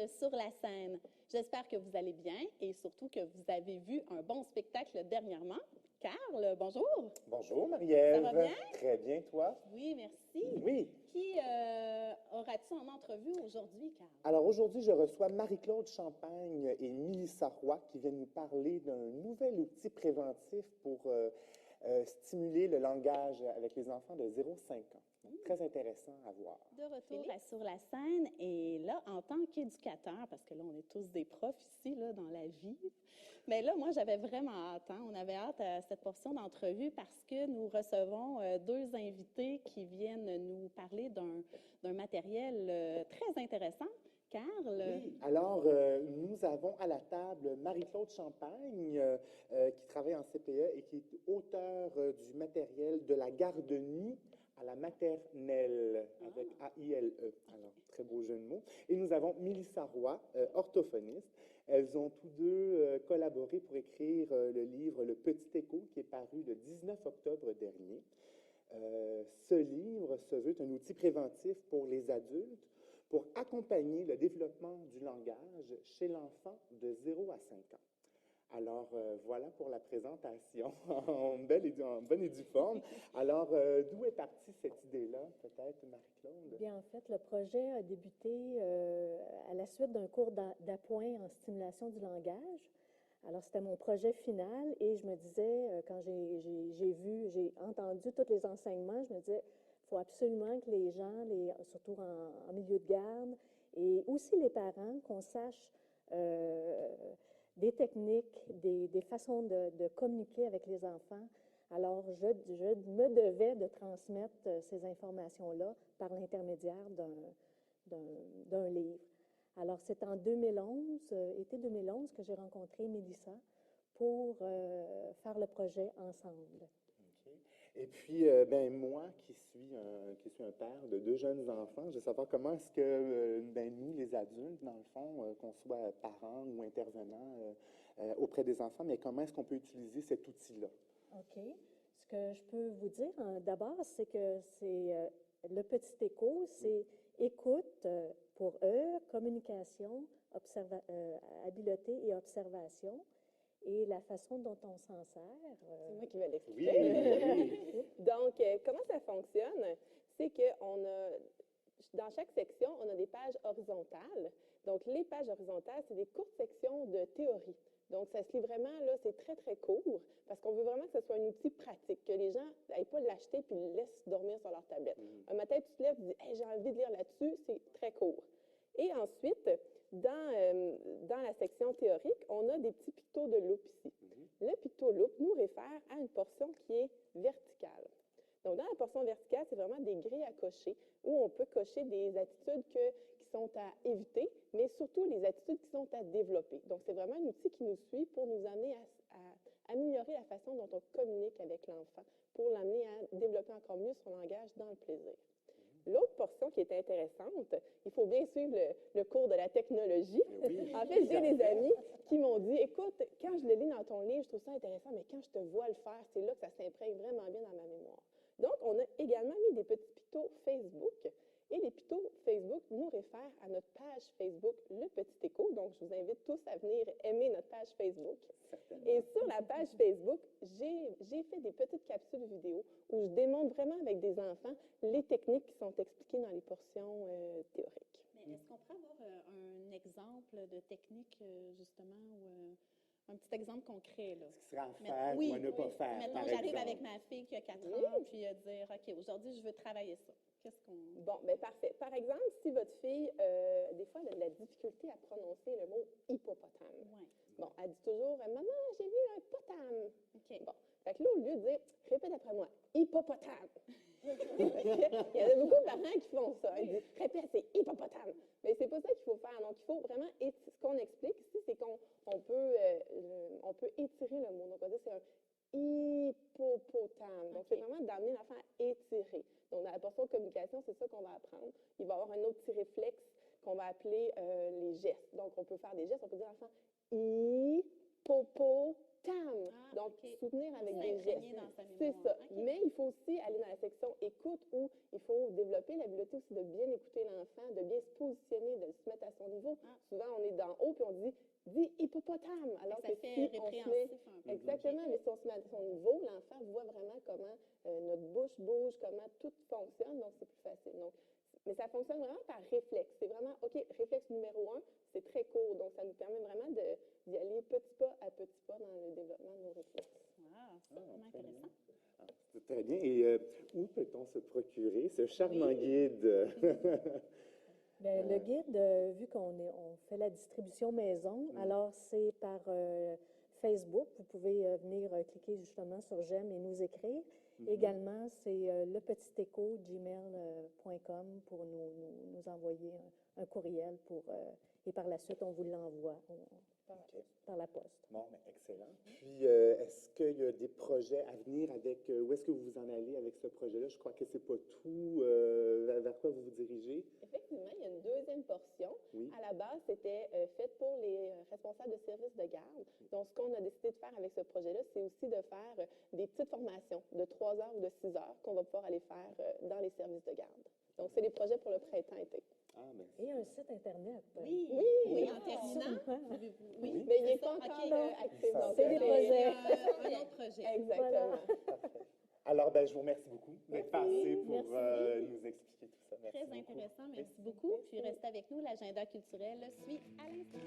sur la scène. J'espère que vous allez bien et surtout que vous avez vu un bon spectacle dernièrement. Carl, bonjour. Bonjour Marie-Ève. Ça va bien? Très bien, toi? Oui, merci. Oui. Qui auras-tu en entrevue aujourd'hui, Carl? Alors aujourd'hui, je reçois Marie-Claude Champagne et Mélissa Roy qui viennent nous parler d'un nouvel outil préventif pour stimuler le langage avec les enfants de 0 à 5 ans. Donc, très intéressant à voir. De retour sur la scène et là, en tant qu'éducateur, parce que là, on est tous des profs ici, là, dans la vie, mais là, moi, j'avais vraiment hâte. Hein? On avait hâte à cette portion d'entrevue parce que nous recevons deux invités qui viennent nous parler d'un matériel très intéressant. Carl? Oui, alors nous avons à la table Marie-Claude Champagne qui travaille en CPE et qui est auteure du matériel de la garde-nuit à la maternelle avec AILE. Alors, très beau jeu de mots. Et nous avons Mélissa Roy, orthophoniste. Elles ont tous deux collaboré pour écrire le livre Le Petit Écho qui est paru le 19 octobre dernier. Ce livre se veut un outil préventif pour les adultes pour accompagner le développement du langage chez l'enfant de 0 à 5 ans. Alors, voilà pour la présentation en bonne et due forme. Alors, d'où est partie cette idée-là, peut-être, Marie-Claude? Bien, en fait, le projet a débuté à la suite d'un cours d'appoint en stimulation du langage. Alors, c'était mon projet final et je me disais, quand j'ai entendu tous les enseignements, je me disais, il faut absolument que les gens, surtout en milieu de garde, et aussi les parents, qu'on sache des techniques, des façons de communiquer avec les enfants. Alors, je me devais de transmettre ces informations-là par l'intermédiaire d'un livre. Alors, c'est en 2011, été 2011, que j'ai rencontré Mélissa pour faire le projet ensemble. Okay. Et puis, ben, moi, qui suis un père de deux jeunes enfants, je veux savoir comment est-ce que nous, les adultes, dans le fond, qu'on soit parents ou intervenants auprès des enfants, mais comment est-ce qu'on peut utiliser cet outil-là? OK. Ce que je peux vous dire d'abord, c'est que c'est le petit écho, c'est écoute pour eux, communication, habileté et observation. Et la façon dont on s'en sert. C'est moi qui vais l'expliquer. Oui. Donc, comment ça fonctionne? C'est qu'on a, dans chaque section, on a des pages horizontales. Donc, les pages horizontales, c'est des courtes sections de théorie. Donc, ça se lit vraiment, là, c'est très, très court, parce qu'on veut vraiment que ce soit un outil pratique, que les gens n'aillent pas l'acheter puis le laissent dormir sur leur tablette. Un matin, tu te lèves, tu dis hey, « j'ai envie de lire là-dessus », c'est très court. Et ensuite, dans la section théorique, on a des petits pictos de loupe ici. Le picto loupe nous réfère à une portion qui est verticale. Donc, dans la portion verticale, c'est vraiment des grilles à cocher où on peut cocher des attitudes qui sont à éviter, mais surtout les attitudes qui sont à développer. Donc, c'est vraiment un outil qui nous suit pour nous amener à améliorer la façon dont on communique avec l'enfant, pour l'amener à développer encore mieux son langage dans le plaisir. L'autre portion qui est intéressante, il faut bien suivre le cours de la technologie. Oui, en fait, j'ai des amis qui m'ont dit, écoute, quand je le lis dans ton livre, je trouve ça intéressant, mais quand je te vois le faire, c'est là que ça s'imprègne vraiment bien dans ma mémoire. Donc, on a également mis des petits pictos Facebook. Et les pictos Facebook nous réfèrent à notre page Facebook, Le Petit Écho. Donc, je vous invite tous à venir aimer notre page Facebook. Certainement. Et sur la page Facebook, j'ai fait des petites capsules vidéo où je démontre vraiment avec des enfants les techniques qui sont expliquées dans les portions théoriques. Mais est-ce qu'on pourrait avoir un exemple de technique, justement, ou un petit exemple concret, là? Ce qui serait à faire ou à ne pas faire, mettons, j'arrive avec ma fille qui a 4 ans, puis dire, OK, aujourd'hui, je veux travailler ça. Qu'est-ce qu'on... Bon, bien parfait. Par exemple, si votre fille, des fois, elle a de la difficulté à prononcer le mot hippopotame. Ouais. Bon, elle dit toujours, maman, j'ai vu un potame. OK. Bon, fait que là, au lieu de dire, répète après moi, hippopotame. Il y en a beaucoup de parents qui font ça. Ils disent, répète, c'est hippopotame. Mais c'est pas ça qu'il faut faire. Donc, il faut vraiment, ce qu'on explique ici, c'est qu'on peut étirer le mot. Donc, on va dire, c'est un hippopotame. Donc, c'est vraiment d'amener l'enfant à étirer. Donc, dans la portion de communication, c'est ça qu'on va apprendre. Il va y avoir un autre petit réflexe qu'on va appeler les gestes. Donc, on peut faire des gestes. On peut dire à l'enfant hippopotame. TAM. Ah, Donc, OK. soutenir avec des S'imprégner gestes. dans sa C'est mémoire. ça. OK. Mais il faut aussi aller dans la section écoute où il faut développer l'habileté aussi de bien écouter l'enfant, de bien se positionner, de se mettre à son niveau. Ah. Souvent, on est d'en haut puis on dit dis hippopotame. Alors Ça que fait si on se met répréhensif un peu. exactement, mais si on se met à son niveau, l'enfant voit vraiment comment notre bouche bouge, comment tout fonctionne, donc c'est plus facile. Donc, mais ça fonctionne vraiment par réflexe. C'est vraiment, OK, réflexe numéro 1, c'est très court, donc ça nous permet vraiment d'y aller petit pas à petit pas dans le développement de nos réflexes. Wow, c'est vraiment très bien. intéressant. C'est très bien. Et où peut-on se procurer ce charmant guide? Bien, le guide, vu on fait la distribution maison, alors c'est par Facebook. Vous pouvez venir cliquer justement sur j'aime et nous écrire. Également, c'est lepetitecho@gmail.com pour nous envoyer un courriel et par la suite, on vous l'envoie par la poste. Bon, mais excellent. Puis, est-ce qu'il y a des projets à venir avec, où est-ce que vous vous en allez avec ce projet-là? Je crois que c'est pas tout. Vers quoi vous vous dirigez? Effectivement, il y a une deuxième portion. Oui. À la base, c'était fait pour les responsables de services de garde. Donc, ce qu'on a décidé de faire avec ce projet-là, c'est aussi de faire des petites formations de 3 heures ou de 6 heures qu'on va pouvoir aller faire dans les services de garde. Donc, c'est des projets pour le printemps-été. Ah, ben, Et un site Internet. Oui, Oui, oui, en terminant. Absolument. Oui, mais il n'est c'est pas ça. encore OK. actif. Ça, Donc, c'est des projets. Un autre projet. Exactement. parfait. Alors, ben, je vous remercie beaucoup d'être passé pour Merci. nous expliquer tout ça. Merci Très beaucoup. intéressant. Merci beaucoup. Puis restez avec nous. L'agenda culturel suit à l'instant.